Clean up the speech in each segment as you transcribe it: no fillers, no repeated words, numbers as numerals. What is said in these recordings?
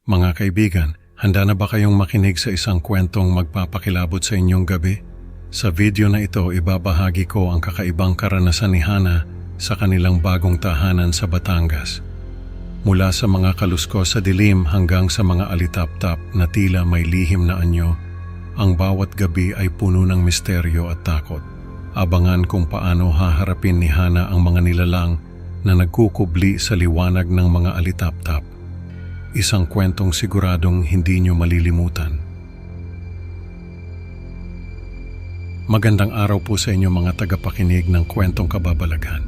Mga kaibigan, handa na ba kayong makinig sa isang kwentong magpapakilabot sa inyong gabi? Sa video na ito, ibabahagi ko ang kakaibang karanasan ni Hana sa kanilang bagong tahanan sa Batangas. Mula sa mga kaluskos sa dilim hanggang sa mga alitap-tap na tila may lihim na anyo, ang bawat gabi ay puno ng misteryo at takot. Abangan kung paano haharapin ni Hana ang mga nilalang na nagkukubli sa liwanag ng mga alitap-tap. Isang kwentong siguradong hindi nyo malilimutan. Magandang araw po sa inyo mga tagapakinig ng Kwentong Kababalaghan.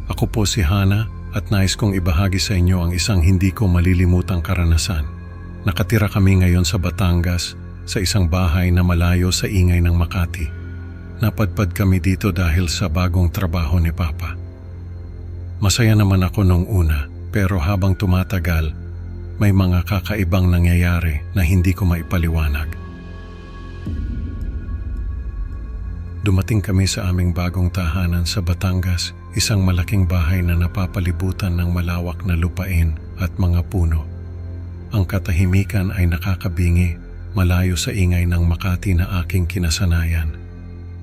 Ako po si Hana at nais kong ibahagi sa inyo ang isang hindi ko malilimutang karanasan. Nakatira kami ngayon sa Batangas sa isang bahay na malayo sa ingay ng Makati. Napadpad kami dito dahil sa bagong trabaho ni Papa. Masaya naman ako nung una, pero habang tumatagal, may mga kakaibang nangyayari na hindi ko maipaliwanag. Dumating kami sa aming bagong tahanan sa Batangas, isang malaking bahay na napapalibutan ng malawak na lupain at mga puno. Ang katahimikan ay nakakabingi, malayo sa ingay ng Makati na aking kinasanayan.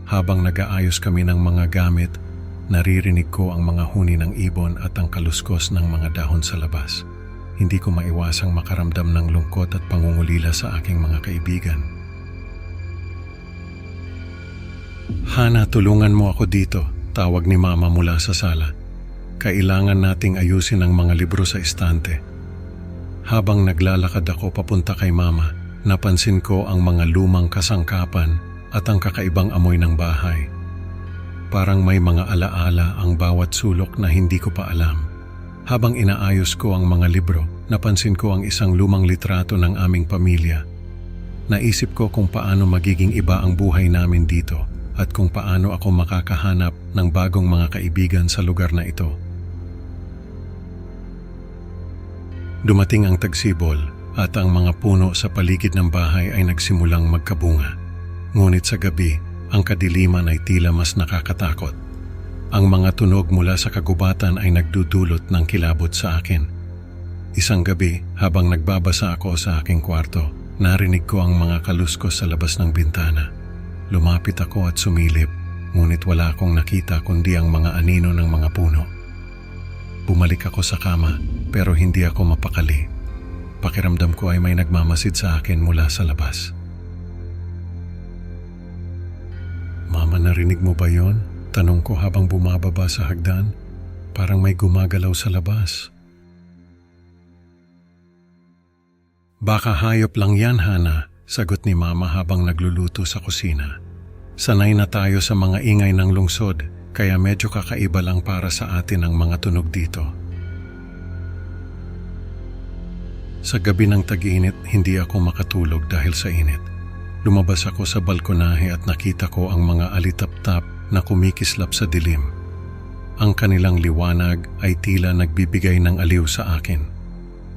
Habang nag-aayos kami ng mga gamit, naririnig ko ang mga huni ng ibon at ang kaluskos ng mga dahon sa labas. Hindi ko maiwasang makaramdam ng lungkot at pangungulila sa aking mga kaibigan. Hana, tulungan mo ako dito, tawag ni Mama mula sa sala. Kailangan nating ayusin ang mga libro sa estante. Habang naglalakad ako papunta kay Mama, napansin ko ang mga lumang kasangkapan at ang kakaibang amoy ng bahay. Parang may mga alaala ang bawat sulok na hindi ko pa alam. Habang inaayos ko ang mga libro, napansin ko ang isang lumang litrato ng aming pamilya. Naisip ko kung paano magiging iba ang buhay namin dito at kung paano ako makakahanap ng bagong mga kaibigan sa lugar na ito. Dumating ang tagsibol at ang mga puno sa paligid ng bahay ay nagsimulang magkabunga. Ngunit sa gabi, ang kadiliman ay tila mas nakakatakot. Ang mga tunog mula sa kagubatan ay nagdudulot ng kilabot sa akin. Isang gabi, habang nagbabasa ako sa aking kwarto, narinig ko ang mga kaluskos sa labas ng bintana. Lumapit ako at sumilip, ngunit wala akong nakita kundi ang mga anino ng mga puno. Bumalik ako sa kama, pero hindi ako mapakali. Pakiramdam ko ay may nagmamasid sa akin mula sa labas. Mama, narinig mo ba yon? Tanong ko habang bumababa sa hagdan. Parang may gumagalaw sa labas. Baka hayop lang yan, Hana, sagot ni Mama habang nagluluto sa kusina. Sanay na tayo sa mga ingay ng lungsod, kaya medyo kakaiba lang para sa atin ang mga tunog dito. Sa gabi ng tag-init, hindi ako makatulog dahil sa init. Lumabas ako sa balkonahe at nakita ko ang mga alitap-tap na kumikislap sa dilim. Ang kanilang liwanag ay tila nagbibigay ng aliw sa akin.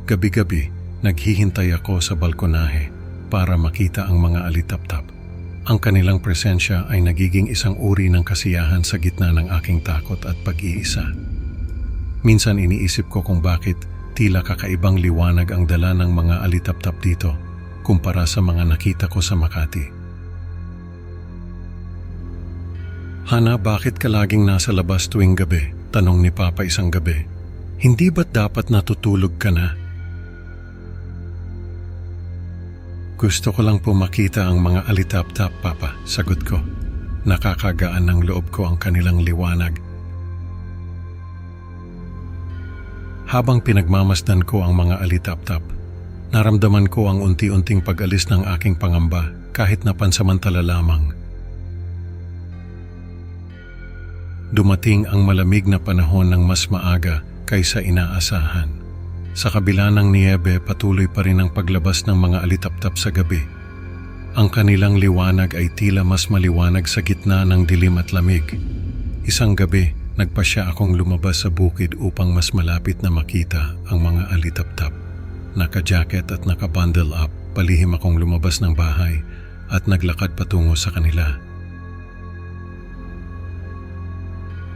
Gabi-gabi, naghihintay ako sa balkonahe para makita ang mga alitap-tap. Ang kanilang presensya ay nagiging isang uri ng kasiyahan sa gitna ng aking takot at pag-iisa. Minsan iniisip ko kung bakit tila kakaibang liwanag ang dala ng mga alitap-tap dito kumpara sa mga nakita ko sa Makati. Hana, bakit ka laging nasa labas tuwing gabi? Tanong ni Papa isang gabi. Hindi ba't dapat natutulog ka na? Gusto ko lang po makita ang mga alitap-tap, Papa, sagot ko. Nakakagaan ng loob ko ang kanilang liwanag. Habang pinagmamasdan ko ang mga alitap-tap, naramdaman ko ang unti-unting pag-alis ng aking pangamba kahit na pansamantala lamang. Dumating ang malamig na panahon ng mas maaga kaysa inaasahan. Sa kabila ng niyebe, patuloy pa rin ang paglabas ng mga alitap-tap sa gabi. Ang kanilang liwanag ay tila mas maliwanag sa gitna ng dilim at lamig. Isang gabi, nagpasya akong lumabas sa bukid upang mas malapit na makita ang mga alitap-tap. Naka-jacket at naka-bundle up, palihim akong lumabas ng bahay at naglakad patungo sa kanila.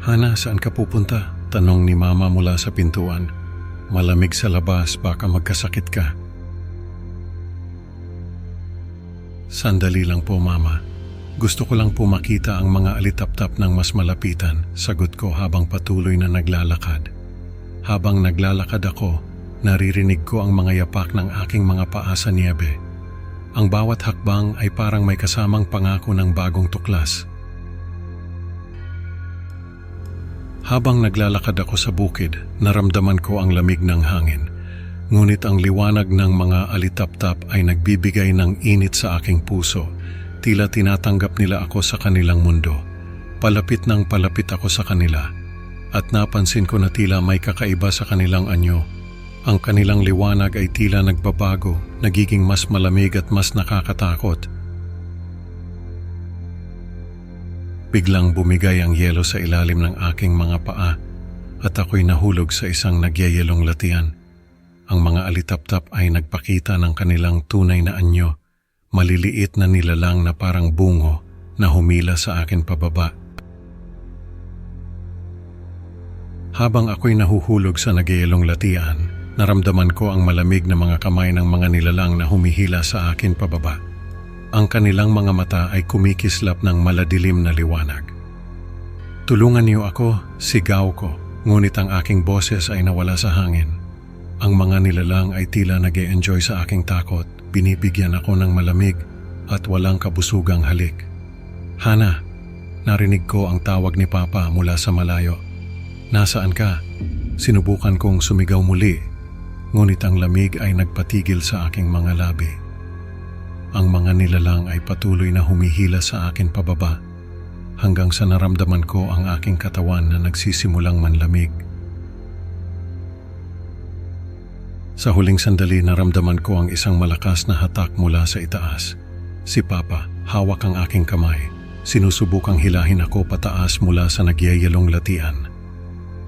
Hana, saan ka pupunta? Tanong ni Mama mula sa pintuan. Malamig sa labas, baka magkasakit ka. Sandali lang po, Mama. Gusto ko lang po makita ang mga alitap-tap ng mas malapitan, sagot ko habang patuloy na naglalakad. Habang naglalakad ako, naririnig ko ang mga yapak ng aking mga paa sa niebe. Ang bawat hakbang ay parang may kasamang pangako ng bagong tuklas. Habang naglalakad ako sa bukid, naramdaman ko ang lamig ng hangin. Ngunit ang liwanag ng mga alitap-tap ay nagbibigay ng init sa aking puso. Tila tinatanggap nila ako sa kanilang mundo. Palapit ng palapit ako sa kanila. At napansin ko na tila may kakaiba sa kanilang anyo. Ang kanilang liwanag ay tila nagbabago, nagiging mas malamig at mas nakakatakot. Biglang bumigay ang yelo sa ilalim ng aking mga paa at ako'y nahulog sa isang nagyayelong latian. Ang mga alitap-tap ay nagpakita ng kanilang tunay na anyo, maliliit na nilalang na parang bungo na humila sa akin pababa. Habang ako'y nahuhulog sa nagyayelong latian, naramdaman ko ang malamig na mga kamay ng mga nilalang na humihila sa akin pababa. Ang kanilang mga mata ay kumikislap ng maladilim na liwanag. Tulungan niyo ako, sigaw ko, ngunit ang aking boses ay nawala sa hangin. Ang mga nilalang ay tila nag-e-enjoy sa aking takot, binibigyan ako ng malamig at walang kabusugang halik. Hana, narinig ko ang tawag ni Papa mula sa malayo. Nasaan ka? Sinubukan kong sumigaw muli, ngunit ang lamig ay nagpatigil sa aking mga labi. Ang mga nilalang ay patuloy na humihila sa akin pababa, hanggang sa naramdaman ko ang aking katawan na nagsisimulang manlamig. Sa huling sandali naramdaman ko ang isang malakas na hatak mula sa itaas. Si Papa, hawak ang aking kamay. Sinusubukang hilahin ako pataas mula sa nagyayelong latian.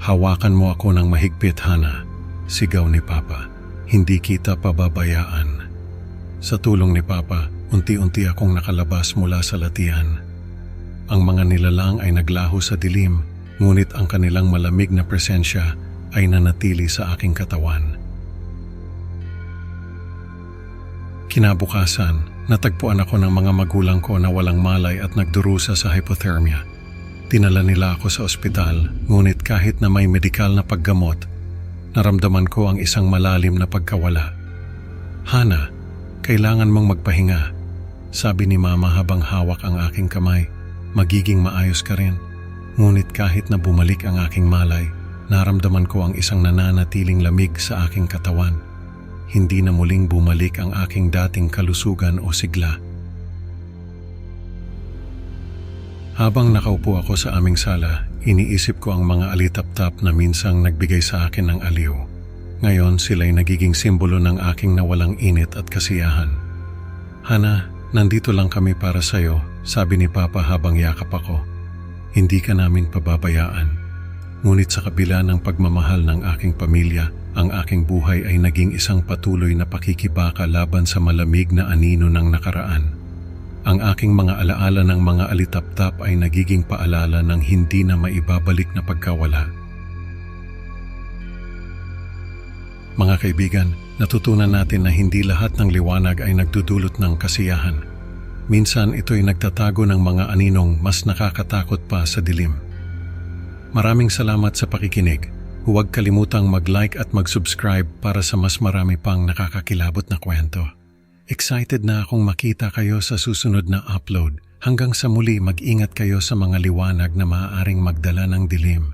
Hawakan mo ako ng mahigpit, Hana, sigaw ni Papa. Hindi kita pababayaan. Sa tulong ni Papa, unti-unti akong nakalabas mula sa latian. Ang mga nilalang ay naglaho sa dilim, ngunit ang kanilang malamig na presensya ay nanatili sa aking katawan. Kinabukasan, natagpuan ako ng mga magulang ko na walang malay at nagdurusa sa hypothermia. Tinala nila ako sa ospital, ngunit kahit na may medikal na paggamot, naramdaman ko ang isang malalim na pagkawala. Hana, kailangan mong magpahinga, sabi ni Mama habang hawak ang aking kamay. Magiging maayos ka rin. Ngunit kahit na bumalik ang aking malay, naramdaman ko ang isang nananatiling lamig sa aking katawan. Hindi na muling bumalik ang aking dating kalusugan o sigla. Habang nakaupo ako sa aming sala, iniisip ko ang mga alitap-tap na minsang nagbigay sa akin ng aliw. Ngayon sila'y nagiging simbolo ng aking nawalang init at kasiyahan. Hana, nandito lang kami para sa'yo, sabi ni Papa habang yakap ako. Hindi ka namin pababayaan. Ngunit sa kabila ng pagmamahal ng aking pamilya, ang aking buhay ay naging isang patuloy na pakikibaka laban sa malamig na anino ng nakaraan. Ang aking mga alaala ng mga alitap-tap ay nagiging paalala ng hindi na maibabalik na pagkawala. Mga kaibigan, natutunan natin na hindi lahat ng liwanag ay nagdudulot ng kasiyahan. Minsan ito'y nagtatago ng mga aninong mas nakakatakot pa sa dilim. Maraming salamat sa pakikinig. Huwag kalimutang mag-like at mag-subscribe para sa mas marami pang nakakakilabot na kwento. Excited na akong makita kayo sa susunod na upload. Hanggang sa muli, mag-ingat kayo sa mga liwanag na maaaring magdala ng dilim.